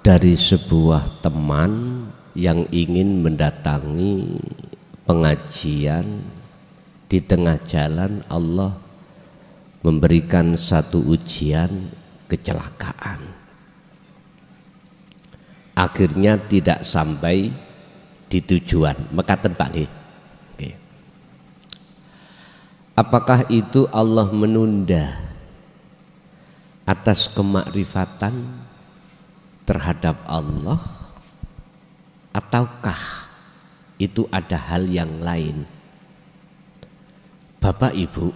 dari sebuah teman yang ingin mendatangi pengajian. Di tengah jalan Allah memberikan satu ujian, kecelakaan. Akhirnya tidak sampai di tujuan. Mekaten Pak nggih. Oke. Apakah itu Allah menunda atas kemakrifatan terhadap Allah, ataukah itu ada hal yang lain? Bapak Ibu,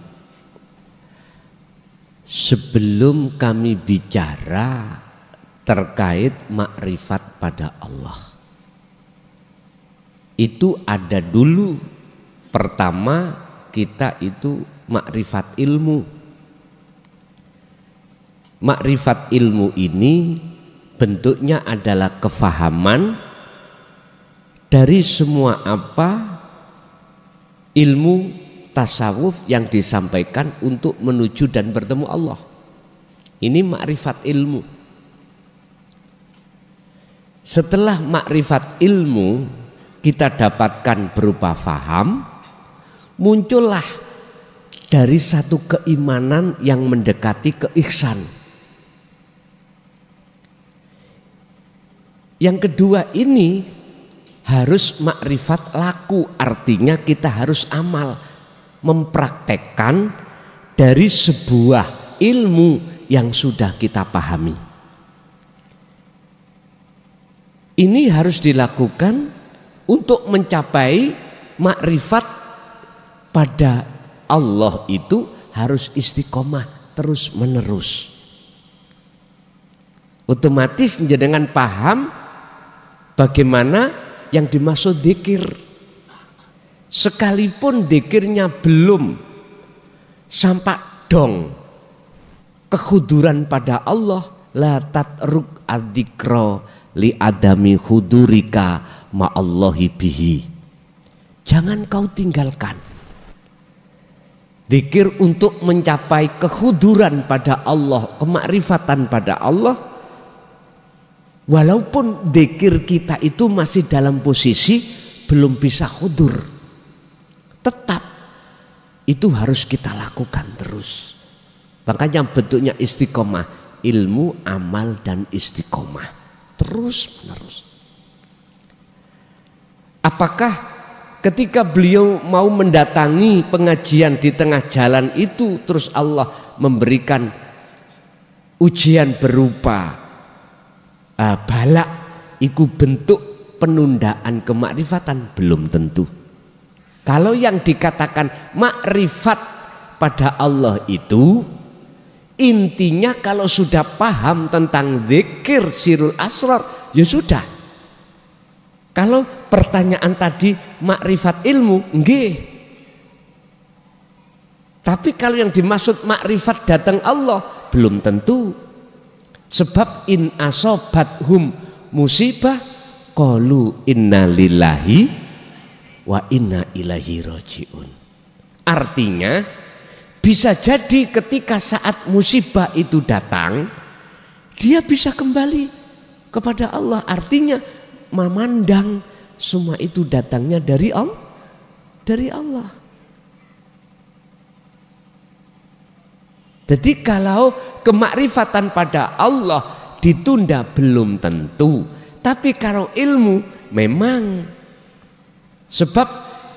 sebelum kami bicara terkait makrifat pada Allah, itu ada dulu pertama kita itu makrifat ilmu. Makrifat ilmu ini bentuknya adalah kefahaman dari semua apa ilmu tasawuf yang disampaikan untuk menuju dan bertemu Allah. Ini makrifat ilmu. Setelah makrifat ilmu kita dapatkan berupa faham, muncullah dari satu keimanan yang mendekati keihsan. Yang kedua ini harus makrifat laku, artinya kita harus amal, mempraktekkan dari sebuah ilmu yang sudah kita pahami. Ini harus dilakukan untuk mencapai makrifat pada Allah, itu harus istiqomah terus menerus. Otomatis jenengan paham bagaimana yang dimaksud dzikir. Sekalipun dzikirnya belum sampai dong kekhuduran pada Allah, la tatruk adzikra li adami hudurika ma'allahi bihi. Jangan kau tinggalkan dzikir untuk mencapai kekhuduran pada Allah, kemakrifatan pada Allah, walaupun dzikir kita itu masih dalam posisi belum bisa khudur. Tetap itu harus kita lakukan terus. Makanya bentuknya istiqomah, ilmu, amal, dan istiqomah terus menerus. Apakah ketika beliau mau mendatangi pengajian di tengah jalan itu terus Allah memberikan ujian berupa balak, itu bentuk penundaan kemakrifatan? Belum tentu. Kalau yang dikatakan makrifat pada Allah itu intinya kalau sudah paham tentang zikir sirul asrar, ya sudah. Kalau pertanyaan tadi makrifat ilmu, nggih. Tapi kalau yang dimaksud makrifat datang Allah, belum tentu. Sebab in asobathum musibah qalu inna lillahi wa inna ilaihi rajiun. Artinya bisa jadi ketika saat musibah itu datang, dia bisa kembali kepada Allah. Artinya memandang semua itu datangnya dari Allah, dari Allah. Jadi kalau kemakrifatan pada Allah ditunda belum tentu. Tapi kalau ilmu memang, sebab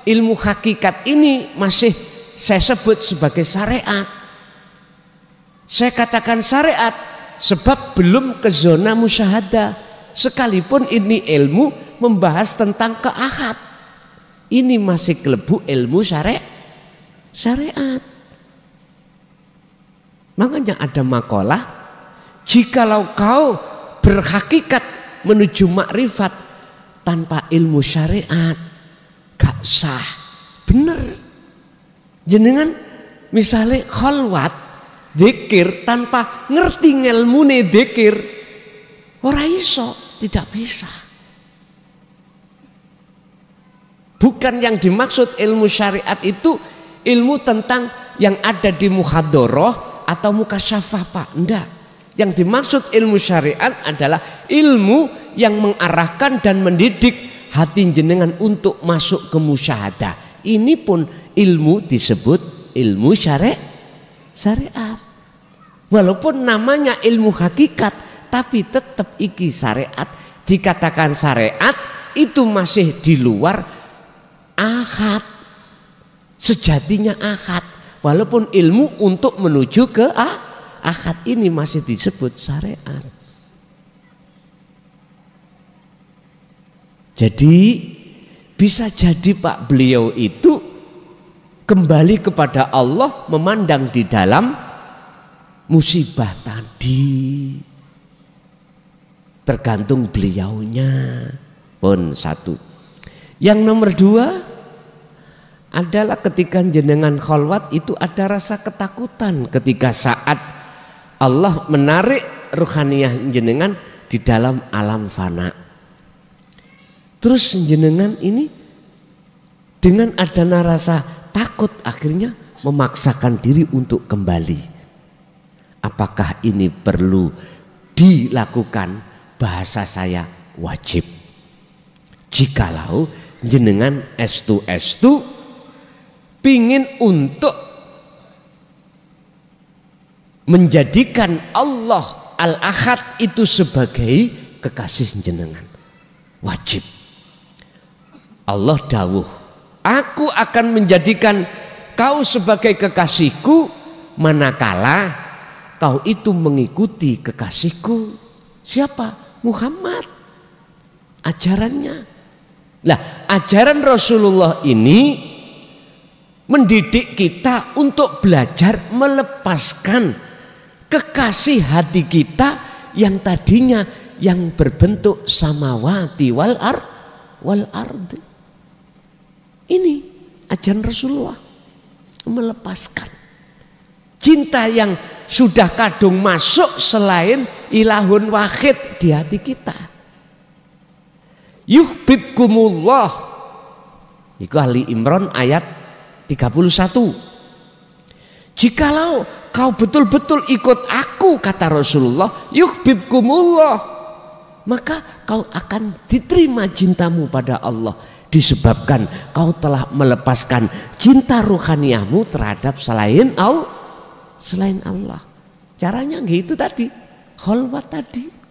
ilmu hakikat ini masih saya sebut sebagai syariat. Saya katakan syariat sebab belum ke zona musyahadah. Sekalipun ini ilmu membahas tentang keahad, ini masih kelebu ilmu syariat. Makanya ada makalah, jikalau kau berhakikat menuju makrifat tanpa ilmu syariat, gak sah. Bener. Jenengan misalnya khalwat dzikir tanpa ngerti ngelmune dzikir, ora iso, tidak bisa. Bukan yang dimaksud ilmu syariat itu ilmu tentang yang ada di muhadharah atau mukasyafah, Pak. Enggak. Yang dimaksud ilmu syariat adalah ilmu yang mengarahkan dan mendidik hati jenengan untuk masuk ke musyahadah. Ini pun ilmu disebut ilmu syariat. Walaupun namanya ilmu hakikat, tapi tetap iki syariat. Dikatakan syariat itu masih di luar akad. Sejatinya akad. Walaupun ilmu untuk menuju ke akad ini masih disebut syariat. Jadi bisa jadi Pak beliau itu kembali kepada Allah memandang di dalam musibah tadi. Tergantung beliaunya. Pun satu. Yang nomor dua adalah ketika jenengan kholwat itu ada rasa ketakutan ketika saat Allah menarik ruhaniyah jenengan di dalam alam fana. Terus jenengan ini dengan adanya rasa takut akhirnya memaksakan diri untuk kembali. Apakah ini perlu dilakukan? Bahasa saya wajib. Jikalau jenengan estu pingin untuk menjadikan Allah Al-Ahad itu sebagai kekasih jenengan, wajib. Allah dawuh, aku akan menjadikan kau sebagai kekasihku manakala kau itu mengikuti kekasihku. Siapa? Muhammad. Ajarannya. Lah, ajaran Rasulullah ini mendidik kita untuk belajar melepaskan kekasih hati kita yang tadinya yang berbentuk samawati wal ardi. Ini ajaran Rasulullah, melepaskan cinta yang sudah kadung masuk selain ilahun wahid di hati kita. Yuhibbukumullah. Itu Ali Imran ayat 31. Jikalau kau betul-betul ikut aku, kata Rasulullah, yuhibbukumullah, maka kau akan diterima cintamu pada Allah, disebabkan kau telah melepaskan cinta ruhaniyahmu terhadap selain Allah. Caranya gitu tadi, kholwat tadi.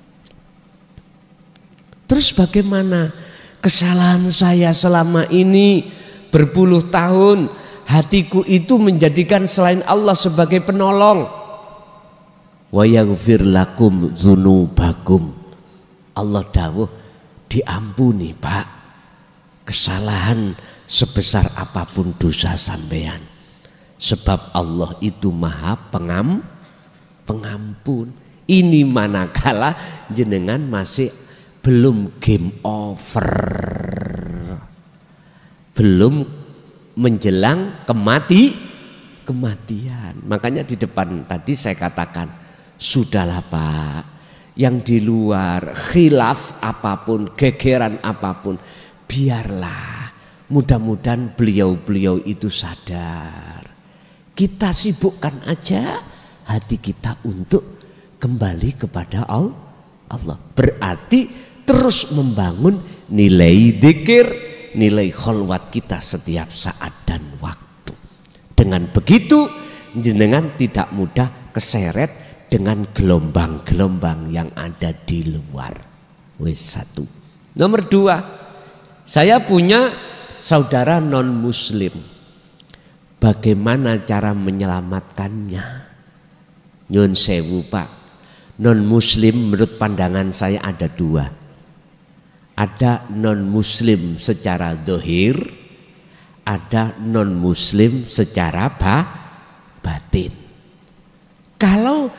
Terus bagaimana kesalahan saya selama ini berpuluh tahun, hatiku itu menjadikan selain Allah sebagai penolong. Wa yaghfir lakum dzunubakum. Allah dawuh diampuni Pak kesalahan sebesar apapun dosa sampean. Sebab Allah itu maha pengampun. Ini manakala jenengan masih belum game over, belum menjelang kematian. Makanya di depan tadi saya katakan, sudahlah Pak, yang di luar khilaf apapun, gegeran apapun, biarlah. Mudah-mudahan beliau-beliau itu sadar. Kita sibukkan aja hati kita untuk kembali kepada Allah. Berarti terus membangun nilai dzikir, nilai kholwat kita setiap saat dan waktu. Dengan begitu jenengan tidak mudah keseret dengan gelombang-gelombang yang ada di luar. Wis satu. Nomor dua, saya punya saudara non muslim. Bagaimana cara menyelamatkannya? Nyun sewu Pak, non muslim menurut pandangan saya ada dua. Ada non muslim secara dohir, ada non muslim secara batin. Kalau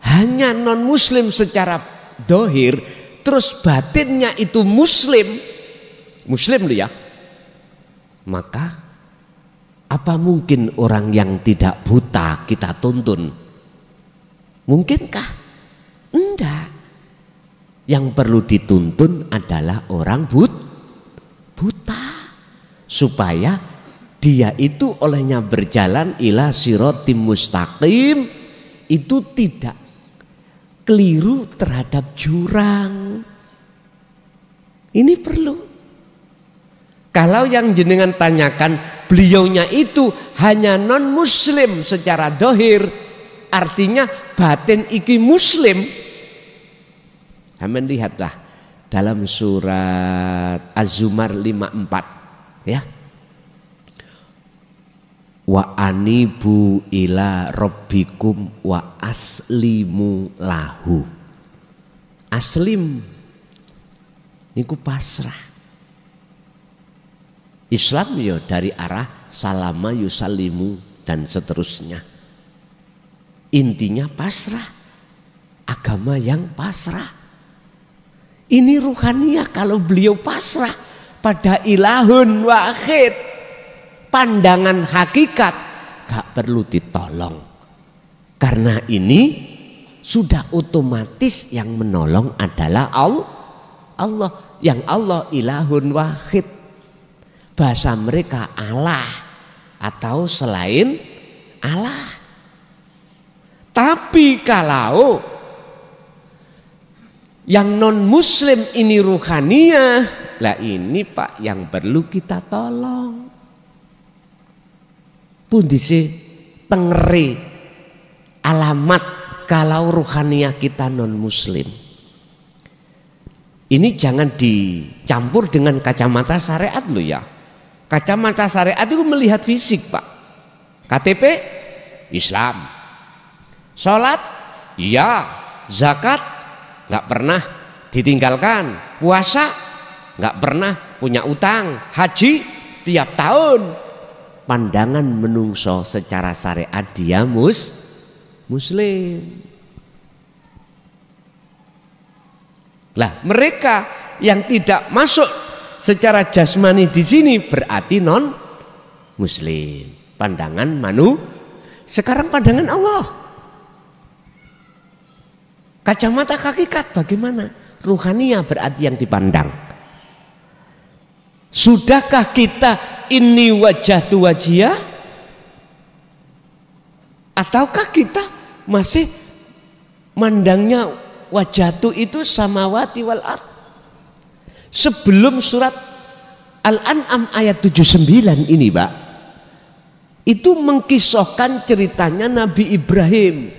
hanya non muslim secara dohir, terus batinnya itu muslim loh ya, maka apa mungkin orang yang tidak buta kita tuntun? Mungkinkah? Enggak. Yang perlu dituntun adalah orang buta, supaya dia itu olehnya berjalan ila siratim mustaqim, itu tidak keliru terhadap jurang. Ini perlu. Kalau yang jenengan tanyakan beliaunya itu hanya non muslim secara dohir, artinya batin iki muslim. Amin, lihatlah dalam surat Az-Zumar 54 ya. Wa anibu ila rabbikum wa aslimu lahu. Aslim niku pasrah. Islam ya dari arah salama yusallimu dan seterusnya. Intinya pasrah. Agama yang pasrah. Ini ruhaniyah kalau beliau pasrah pada ilahun wahid. Pandangan hakikat gak perlu ditolong. Karena ini sudah otomatis yang menolong adalah Allah. Yang Allah ilahun wahid. Bahasa mereka Allah atau selain Allah. Tapi kalau yang non muslim ini ruhaniyah, lah ini Pak yang perlu kita tolong. Pundisi tengeri alamat kalau ruhaniyah kita non muslim. Ini jangan dicampur dengan kacamata syariat lo ya. Kacamata syariat itu melihat fisik Pak. KTP Islam, sholat iya, zakat nggak pernah ditinggalkan, puasa nggak pernah punya utang, haji tiap tahun. Pandangan menungso secara syariat dia muslim. Lah mereka yang tidak masuk secara jasmani di sini berarti non muslim. Pandangan sekarang pandangan Allah. Kacamata hakikat bagaimana? Ruhaniyah berarti yang dipandang. Sudahkah kita ini wajah tu wajah? Ataukah kita masih mandangnya wajah tu itu samawati wal ard? Sebelum surat Al-An'am ayat 79 ini Pak, itu mengkisahkan ceritanya Nabi Ibrahim.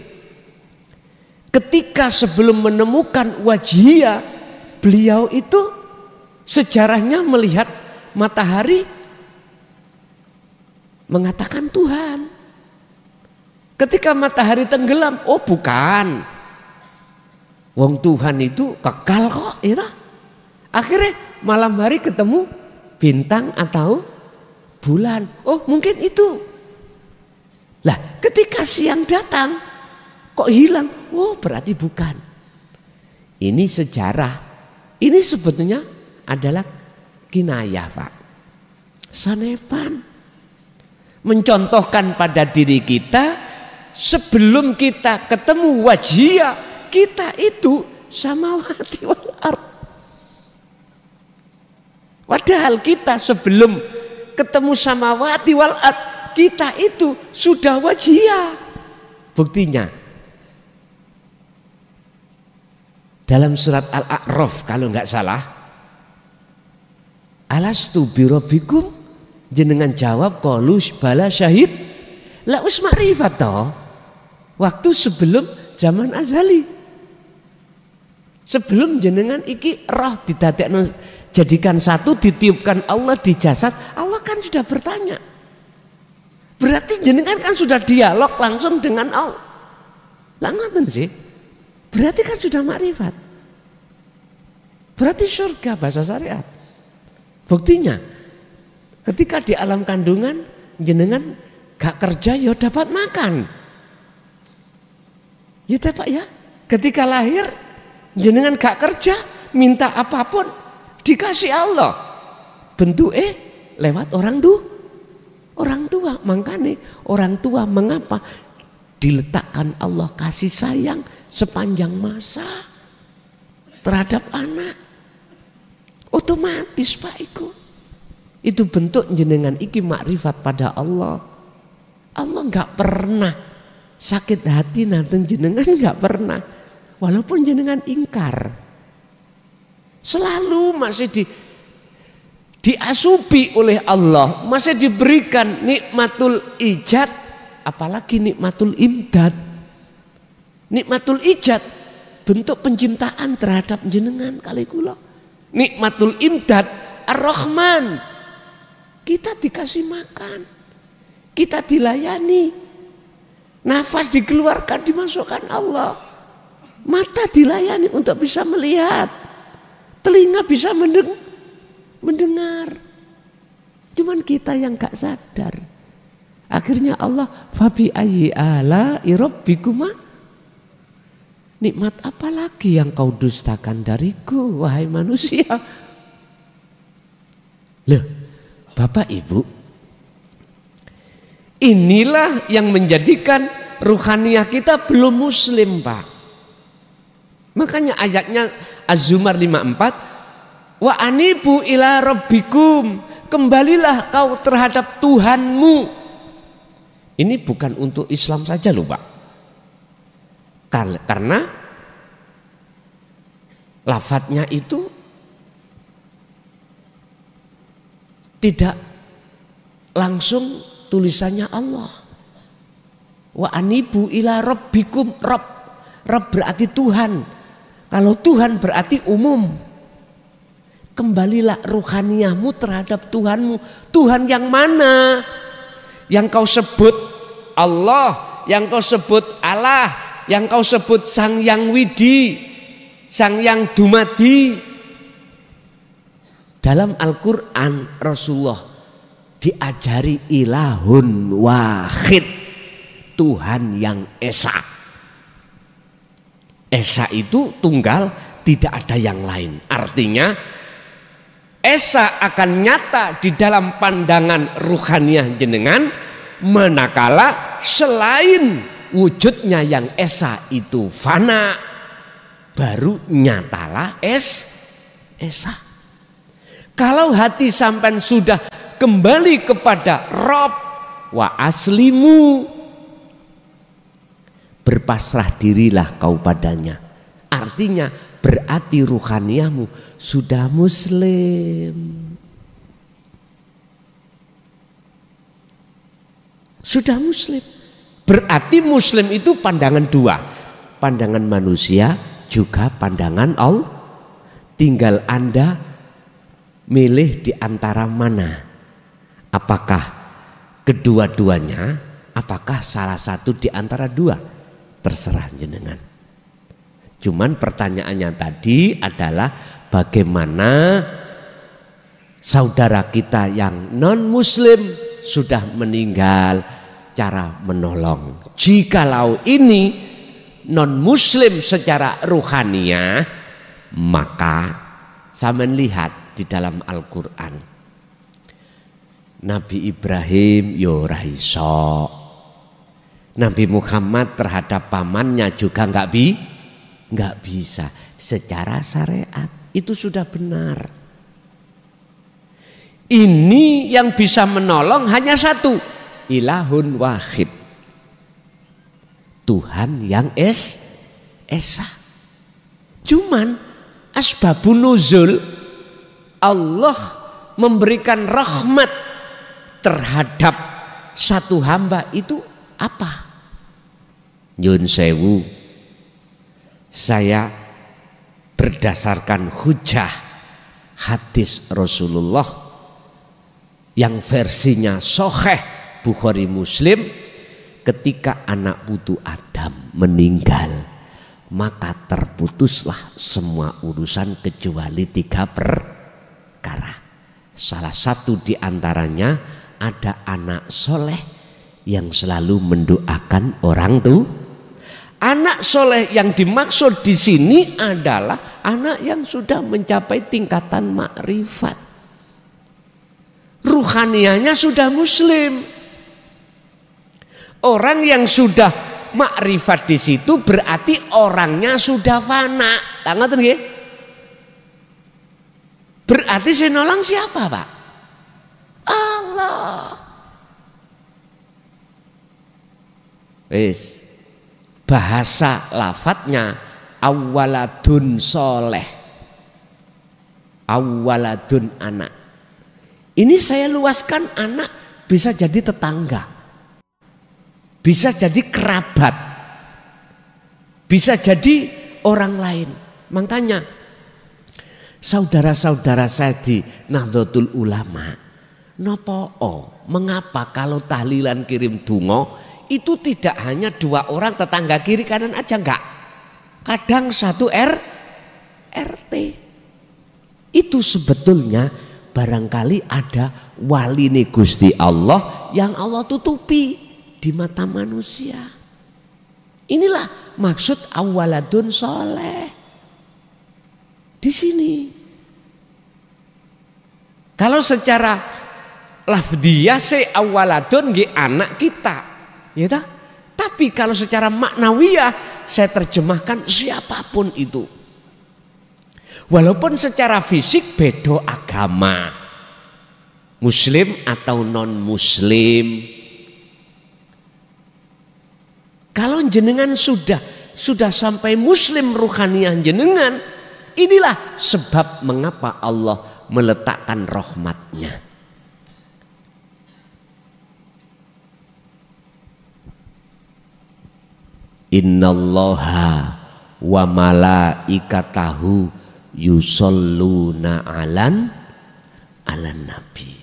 Ketika sebelum menemukan wajhiyah, beliau itu sejarahnya melihat matahari mengatakan Tuhan. Ketika matahari tenggelam, oh bukan, wong Tuhan itu kekal kok ya. Akhirnya malam hari ketemu bintang atau bulan, oh mungkin itu. Lah ketika siang datang kok hilang, oh berarti bukan. Ini sejarah, ini sebetulnya adalah kinayah Pak, sanepan, mencontohkan pada diri kita sebelum kita ketemu wajhiyah, kita itu samawati wal ard. Padahal kita sebelum ketemu samawati wal ard, kita itu sudah wajhiyah. Buktinya dalam surat Al-A'raf kalau nggak salah, alastu birabbikum, jenengan jawab qalu bala syahid. La us ma'rifat toh. Waktu sebelum zaman azali. Sebelum jenengan iki roh didadekno jadikan satu, ditiupkan Allah di jasad, Allah kan sudah bertanya. Berarti jenengan kan sudah dialog langsung dengan Allah. Lah ngoten sih. Berarti kan sudah makrifat. Berarti surga bahasa syariat. Buktinya ketika di alam kandungan jenengan gak kerja ya dapat makan. Ya dapat ya. Ketika lahir jenengan gak kerja, minta apapun dikasih Allah. Bentuk lewat orang tua. Makanya orang tua mengapa diletakkan Allah kasih sayang sepanjang masa terhadap anak? Otomatis Pak itu bentuk jenengan iki makrifat pada Allah. Allah nggak pernah sakit hati nanti jenengan, nggak pernah. walaupun jenengan ingkar. Selalu masih diasupi oleh Allah, masih diberikan nikmatul ijad, apalagi nikmatul imdad. Nikmatul ijad bentuk penciptaan terhadap jenengan kali kula. Nikmatul imdad ar-Rahman, kita dikasih makan, kita dilayani, nafas dikeluarkan dimasukkan Allah, mata dilayani untuk bisa melihat, telinga bisa mendengar. Cuman kita yang gak sadar. Akhirnya Allah, fabi ayyi ala'i rabbikuma, nikmat apa lagi yang kau dustakan dariku wahai manusia. Loh, Bapak Ibu, inilah yang menjadikan ruhaniyah kita belum muslim, Pak. Makanya ayatnya Az-Zumar 54, wa anibu ila rabbikum, kembalilah kau terhadap Tuhanmu. Ini bukan untuk Islam saja loh, Pak. Karena lafadznya itu tidak langsung tulisannya Allah. Wa anibu ila rabbikum, Rabb berarti Tuhan. Kalau Tuhan berarti umum. Kembalilah ruhaniyahmu terhadap Tuhanmu. Tuhan yang mana? Yang kau sebut Allah, yang kau sebut Allah, yang kau sebut Sang Yang Widi, Sang Yang Dumadi. Dalam Al-Quran Rasulullah diajari ilahun wahid, Tuhan yang esa. Esa itu tunggal, tidak ada yang lain. Artinya esa akan nyata di dalam pandangan ruhaniyah jenengan manakala selain wujudnya yang esa itu fana, baru nyatalah esa. Kalau hati sampai sudah kembali kepada Rob wa aslimu, berpasrah dirilah kau padanya. Artinya berarti ruhaniyahmu sudah muslim. Sudah muslim. Berarti muslim itu pandangan dua. Pandangan manusia juga pandangan Allah. Tinggal Anda milih di antara mana. Apakah kedua-duanya, apakah salah satu di antara dua? Terserah jenengan. Cuman pertanyaannya tadi adalah bagaimana saudara kita yang non muslim sudah meninggal, cara menolong. Jikalau ini non muslim secara ruhaniyah, maka saya melihat di dalam Al-Quran Nabi Ibrahim yo raiso, Nabi Muhammad terhadap pamannya juga nggak bisa. Secara syariat itu sudah benar. Ini yang bisa menolong hanya satu, ilahun wahid, Tuhan yang esa. Cuman asbabun nuzul, Allah memberikan rahmat terhadap satu hamba itu apa? Nyun sewu, saya berdasarkan hujah hadis Rasulullah yang versinya sahih Bukhari Muslim, ketika anak putu Adam meninggal, maka terputuslah semua urusan kecuali 3 perkara. Salah satu di antaranya ada anak soleh yang selalu mendoakan orang tua. Anak soleh yang dimaksud di sini adalah anak yang sudah mencapai tingkatan makrifat. Ruhaniyahnya sudah muslim. Orang yang sudah makrifat di situ berarti orangnya sudah fana. Ngoten nggih? Berarti sinolong siapa, Pak? Allah. Wis bahasa lafadznya Awaladun soleh, awaladun anak. Ini saya luaskan, anak bisa jadi tetangga, bisa jadi kerabat, bisa jadi orang lain. Makanya saudara-saudara saya di Nahdlatul Ulama, mengapa kalau tahlilan kirim dungo itu tidak hanya 2 orang tetangga kiri kanan aja, enggak. Kadang 1 RT. Itu sebetulnya barangkali ada wali nih Gusti Allah yang Allah tutupi di mata manusia. Inilah maksud awaladun soleh. Di sini. Kalau secara lafdiyah awaladun nggih anak kita, ya toh? Tapi kalau secara maknawiyah saya terjemahkan siapapun itu. Walaupun secara fisik beda agama, muslim atau non muslim. Kalau jenengan sudah sampai muslim ruhaniyah jenengan, inilah sebab mengapa Allah meletakkan rahmatnya. Innallaha wa malaikatahu yusholluna alan nabi.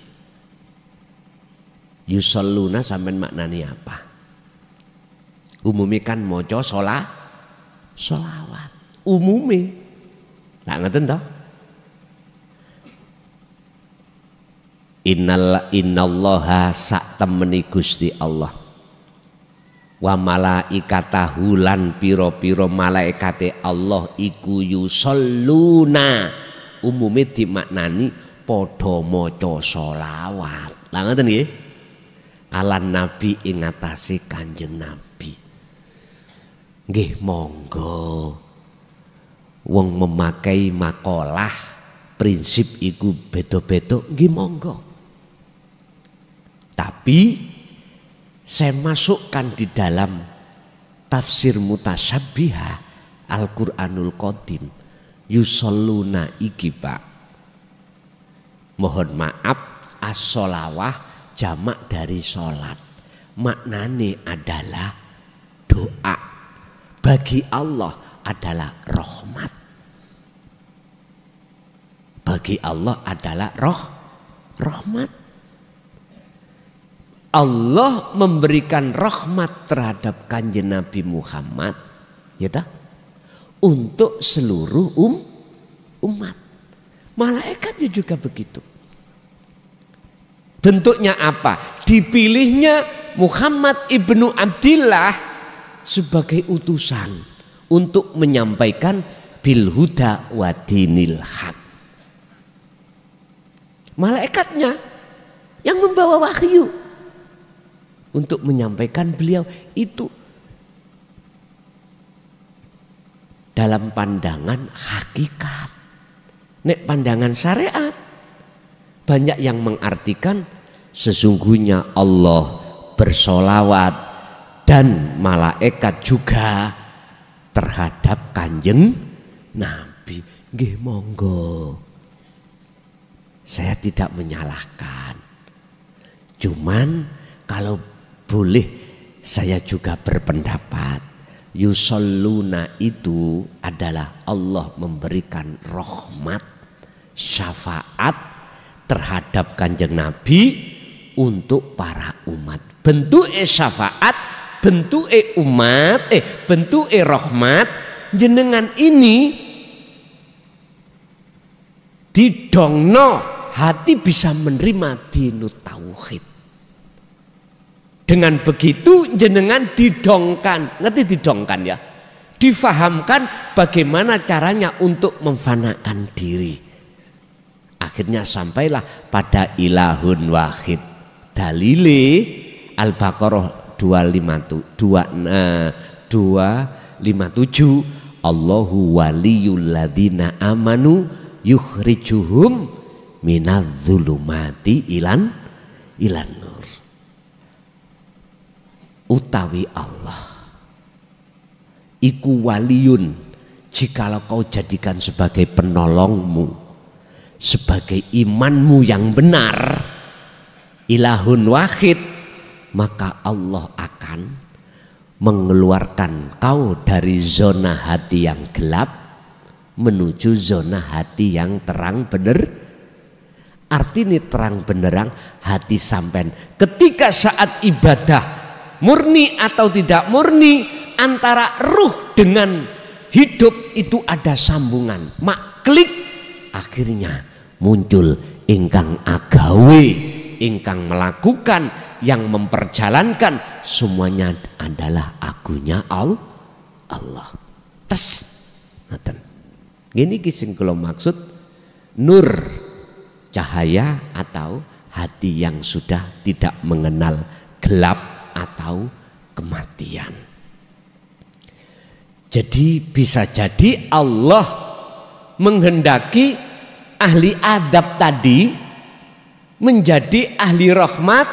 Yusholluna sampean maknani apa? Umumnya kan moco solawat. Umumnya. Lah ngeten toh? Innallaha sak temeni Gusti Allah. Wa malaikatahu lan piro-piro malaikate Allah iku yusholluna. Umumnya dimaknani padha maca selawat. Lah ngoten nggih. Alan nabi ing atase Kanjeng Nabi. Nggih monggo. Wong memakai makalah prinsip iku beda-beda nggih monggo. Tapi saya masukkan di dalam tafsir mutasyabihah Al-Quranul Qadim yusholluna iki Pak. Mohon maaf, as-sholawah jamak dari sholat. Maknane adalah doa. Bagi Allah adalah rahmat. Bagi Allah adalah rahmat. Allah memberikan rahmat terhadap Kanjeng Nabi Muhammad, ya tak? Untuk seluruh umat. Malaikatnya juga begitu. Bentuknya apa? Dipilihnya Muhammad ibnu Abdillah sebagai utusan untuk menyampaikan bil huda wa dinil haq. Malaikatnya yang membawa wahyu untuk menyampaikan beliau itu dalam pandangan hakikat. Nek pandangan syariat banyak yang mengartikan sesungguhnya Allah bersolawat dan malaikat juga terhadap Kanjeng Nabi. Nggih monggo. Saya tidak menyalahkan. Cuman kalau boleh saya juga berpendapat yusholluna itu adalah Allah memberikan rahmat syafaat terhadap Kanjeng Nabi untuk para umat. Bentuke syafaat, bentuke umat, bentuke rahmat jenengan ini didongno hati bisa menerima dinut tauhid. Dengan begitu jenengan didongkan, ngerti didongkan ya? Difahamkan bagaimana caranya untuk memfanakan diri. Akhirnya sampailah pada ilahun wahid. Dalile Al-Baqarah 257 Allahu waliyul ladzina amanu yukhrijuhum minadz-dzulumati ilan nur. Utawi Allah iku waliyun jikalau kau jadikan sebagai penolongmu, sebagai imanmu yang benar, ilahun wahid, maka Allah akan mengeluarkan kau dari zona hati yang gelap menuju zona hati yang terang bener. Artinya terang benerang hati sampean ketika saat ibadah, murni atau tidak murni, antara ruh dengan hidup itu ada sambungan. Mak klik, akhirnya muncul ingkang agawe, ingkang melakukan, yang memperjalankan, semuanya adalah agunya Allah. Tes, ngaten. Gini kisah kalau maksud nur, cahaya atau hati yang sudah tidak mengenal gelap atau kematian. Jadi bisa jadi Allah menghendaki ahli adab tadi menjadi ahli rahmat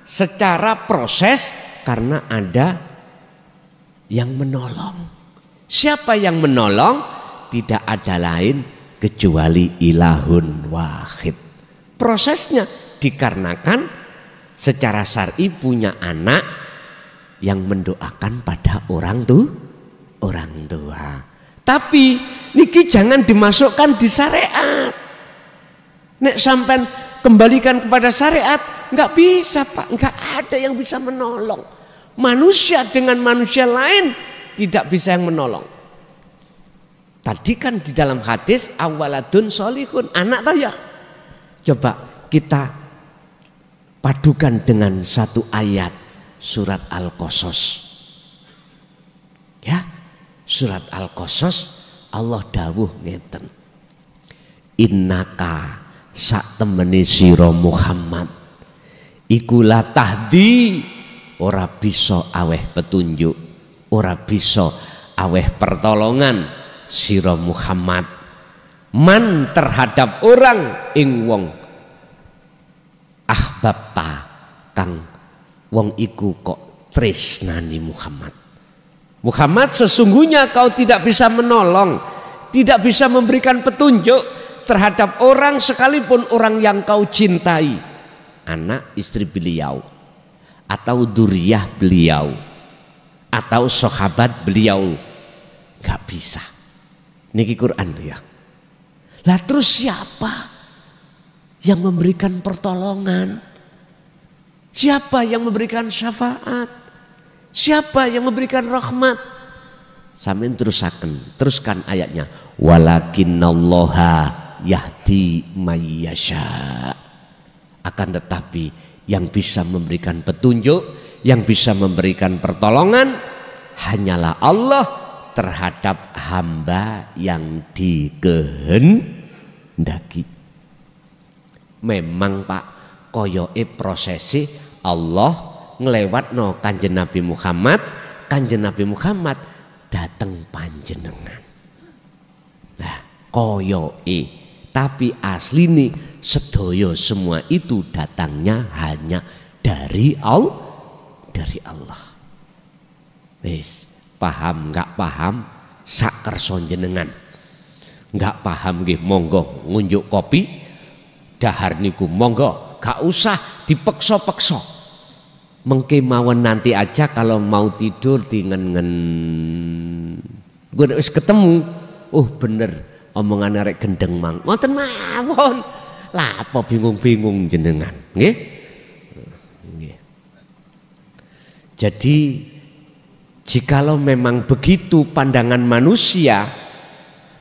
secara proses karena ada yang menolong. Siapa yang menolong? Tidak ada lain kecuali ilahun wahid. Prosesnya dikarenakan secara syar'i punya anak yang mendoakan pada orang tua. Tapi niki jangan dimasukkan di syariat. Nek sampai kembalikan kepada syariat, nggak bisa Pak, nggak ada yang bisa menolong. Manusia dengan manusia lain tidak bisa yang menolong. Tadi kan di dalam hadis awaladun solihun, anak toh ya. Coba kita padukan dengan satu ayat surat Al-Qasas. Ya, surat Al-Qasas Allah dawuh ngeten. Innaka sak temeni sira Muhammad iku la tahdi, ora bisa aweh petunjuk, ora bisa aweh pertolongan sira Muhammad man terhadap orang ing wong ahbabta kang wong iku kok tresnani Muhammad sesungguhnya kau tidak bisa menolong, tidak bisa memberikan petunjuk terhadap orang sekalipun orang yang kau cintai, anak istri beliau atau duriyah beliau atau sahabat beliau, gak bisa. Niki Quran ya. Lah terus siapa yang memberikan pertolongan? Siapa yang memberikan syafaat? Siapa yang memberikan rahmat? Sampeyan teruskan ayatnya. Walakinallaha yahdi mayyasha. Akan tetapi yang bisa memberikan petunjuk, yang bisa memberikan pertolongan hanyalah Allah terhadap hamba yang dikehendaki. Memang Pak, koyoke prosesi Allah ngelewatno Kanjeng Nabi Muhammad, Kanjeng Nabi Muhammad dateng panjenengan. Nah, koyoke, tapi asline sedaya semua itu datangnya hanya dari Allah. Wis, paham nggak paham sak kersa jenengan. Nggak paham nggih monggo ngunjuk kopi, dahar niku monggo, gak usah dipeksa-peksa. Mengke mawon nanti aja kalau mau tidur dingen-ngen. Gue wis ketemu, oh bener omongan arek gendeng mang. Ngoten mawon. Lah apa bingung-bingung jenengan, nggih? Nggih. Jadi jikalau memang begitu pandangan manusia,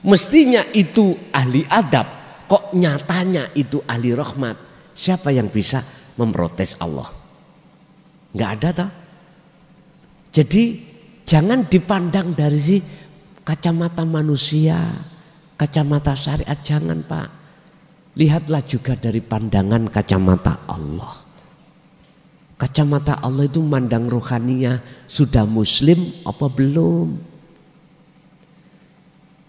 mestinya itu ahli adab, kok nyatanya itu ahli rahmat. Siapa yang bisa memprotes Allah? Nggak ada toh. Jadi jangan dipandang dari si kacamata manusia, kacamata syariat, jangan Pak. Lihatlah juga dari pandangan kacamata Allah. Kacamata Allah itu mandang rohaninya, sudah muslim apa belum?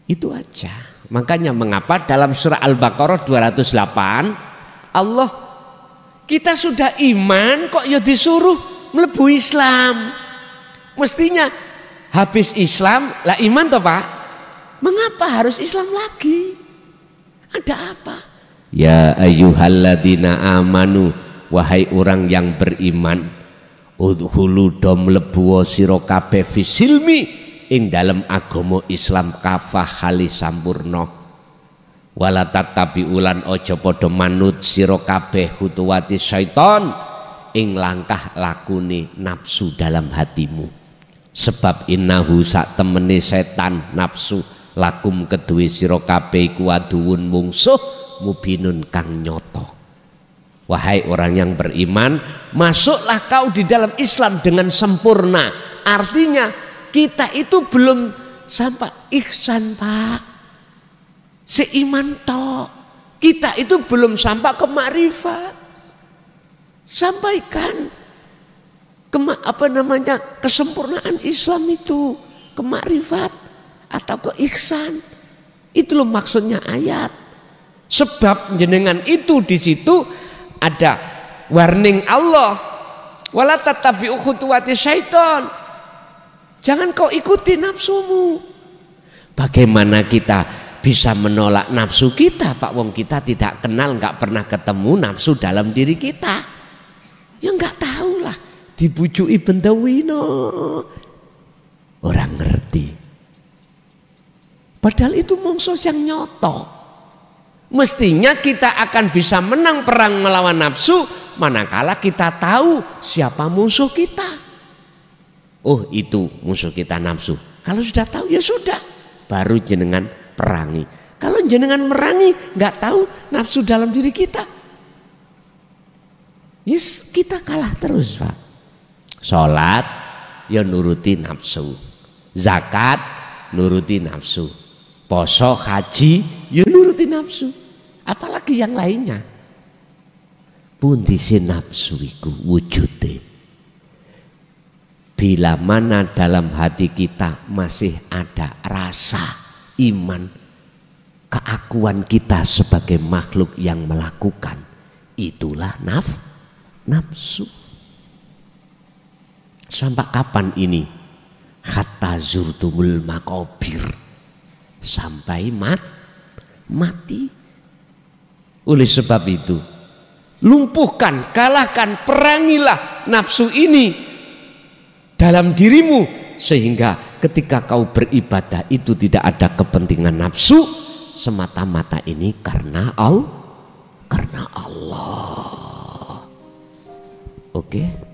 Itu aja. Makanya mengapa dalam surah Al-Baqarah 208 Allah, kita sudah iman kok ya disuruh mlebu Islam. Mestinya habis Islam lah iman toh Pak, Mengapa harus Islam lagi? Ada apa? Ya ayyuhalladzina amanu, wahai orang yang beriman, udhulu do mlebu sira kabeh fisilmi ing dalem agama Islam kafah hali sampurna. Wala tatabi ulan aja padha manut sira kabeh khutuwati syaiton ing langkah lakune nafsu dalam hatimu. Sebab innahu sak temene setan nafsu lakum kedue sira kabeh iku aduwun mungsuh mubinun kang nyoto. Wahai orang yang beriman, masuklah kau di dalam Islam dengan sempurna. Artinya kita itu belum sampai ihsan, Pak. Seiman tok. Kita itu belum sampai ke makrifat. Sampaikan kesempurnaan Islam itu, ke makrifat atau ke ihsan. Itu loh maksudnya ayat. Sebab jenengan itu di situ ada warning Allah, wala tatabi'u khutuwati syaiton. Jangan kau ikuti nafsumu. Bagaimana kita bisa menolak nafsu kita, Pak? Wong kita tidak kenal, nggak pernah ketemu nafsu dalam diri kita. Ya nggak tahu lah. Dibujuki bendawino, orang ngerti. Padahal itu mungsuh yang nyoto. Mestinya kita akan bisa menang perang melawan nafsu manakala kita tahu siapa musuh kita. Oh, itu musuh kita nafsu. Kalau sudah tahu ya sudah, baru jenengan perangi. Kalau jenengan merangi nggak tahu nafsu dalam diri kita, yes, kita kalah terus, Pak. Sholat ya nuruti nafsu, zakat nuruti nafsu, poso haji ya nuruti nafsu, apalagi yang lainnya. Pundi si nafsu iku wujude? Bila mana dalam hati kita masih ada rasa iman, keakuan kita sebagai makhluk yang melakukan, itulah nafsu. Sampai kapan ini? Hatta zurtumul makobir, sampai mati. Oleh sebab itu, lumpuhkan, kalahkan, perangilah nafsu ini dalam dirimu, sehingga ketika kau beribadah itu tidak ada kepentingan nafsu, semata-mata ini karena Allah. Oke.